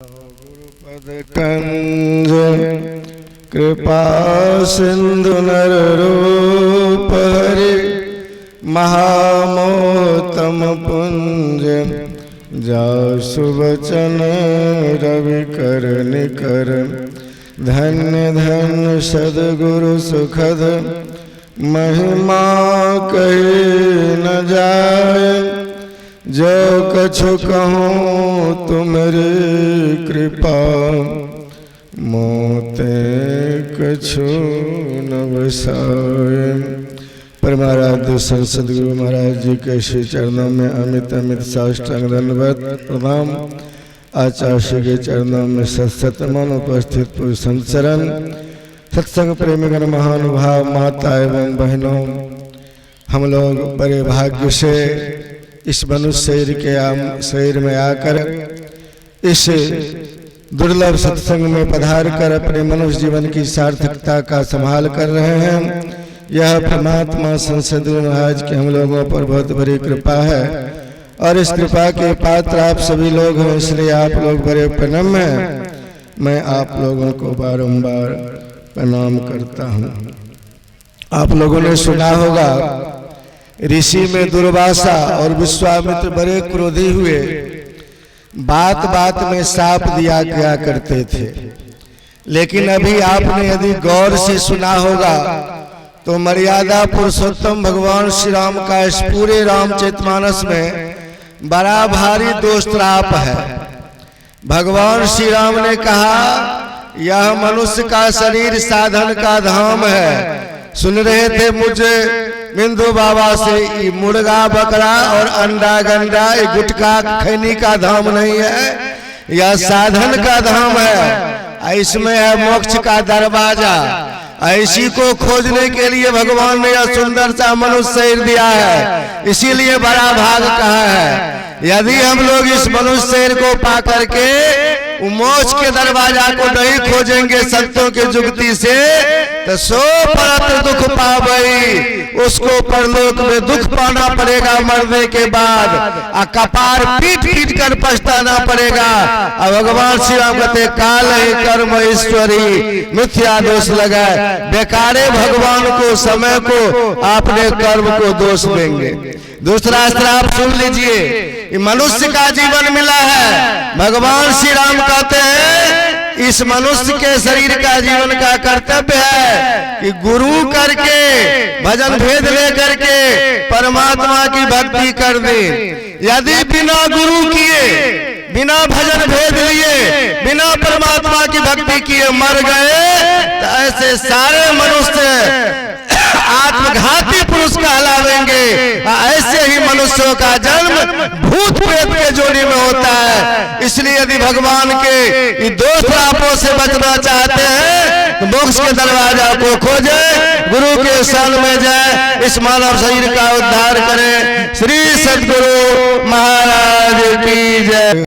गुरुपद कंज कृपा सिंधु नर रूप हरि महामोतम पुंज जासु वचन रवि कर निकर धन्य धन्य सद्गुरु सुखद महिमा कही न जाए जो कछु कहूँ तुमरी कृपा मोते कछु न बसाए। परमाराध्य सदगुरु महाराज जी के श्री चरणों में अमित अमित साष्टांग दंडवत प्रणाम। आचार्य के चरणों में सत मन उपस्थित पूज्य संचरण सत्संग प्रेमीगण महानुभाव माता एवं बहनों, हम लोग बड़े भाग्य से इस मनुष्य शरीर में आकर इस दुर्लभ सत्संग में पधार कर अपने मनुष्य जीवन की सार्थकता का संभाल कर रहे हैं। यह परमात्मा संसदगुरु महाराज की हम लोगों पर बहुत बड़ी कृपा है और इस कृपा के पात्र आप सभी लोग हैं, इसलिए आप लोग बड़े प्रणम्य हैं। मैं आप लोगों को बारंबार प्रणाम करता हूँ। आप लोगों ने सुना होगा ऋषि में दुर्वासा और विश्वामित्र बड़े क्रोधी हुए, बात बात में शाप दिया क्या करते थे। लेकिन अभी आपने यदि गौर से सुना होगा तो मर्यादा पुरुषोत्तम भगवान श्री राम का इस पूरे रामचरितमानस में बड़ा भारी दोषत्राप है। भगवान श्री राम ने कहा यह मनुष्य का शरीर साधन का धाम है। सुन रहे थे मुझे बिंदु बाबा से मुर्गा बकरा और अंडा गंडा गुटका खैनी का धाम नहीं है, यह साधन का धाम है। इसमें है मोक्ष का दरवाजा। ऐसी को खोजने के लिए भगवान ने यह सुंदर सा मनुष्य शरीर दिया है, इसीलिए बड़ा भाग कहा है। यदि हम लोग इस मनुष्य शरीर को पा करके मोक्ष के दरवाजा को नहीं खोजेंगे संतों की जुगती से तो सो परत दुख पावई, उसको परलोक में दुख पाना पड़ेगा मरने के बाद, कपार पीट पीट कर पछताना पड़ेगा। अब भगवान श्री राम कहते काल ही कर्म ईश्वरी मिथ्या दोष लगाए। बेकारे भगवान को समय को आपने कर्म को दोष देंगे। दूसरा अस्त्र आप सुन लीजिए, मनुष्य का जीवन मिला है। भगवान श्री राम कहते हैं इस मनुष्य के शरीर का जीवन का कर्तव्य है कि गुरु करके भजन भेद ले करके परमात्मा की भक्ति कर दे। यदि बिना गुरु किए, बिना भजन भेद लिए, बिना परमात्मा की भक्ति किए मर गए तो ऐसे सारे मनुष्य आत्मघाती पुरुष कहलावेंगे। ऐसे ही मनुष्यों का जन्म भूत प्रेत के जोड़ी में होता है। इसलिए यदि भगवान के दोष पापों से बचना चाहते हैं तो मोक्ष के दरवाजा को खोजे, गुरु के शरण में जाए, इस मानव शरीर का उद्धार करें। श्री सद्गुरु महाराज की जय।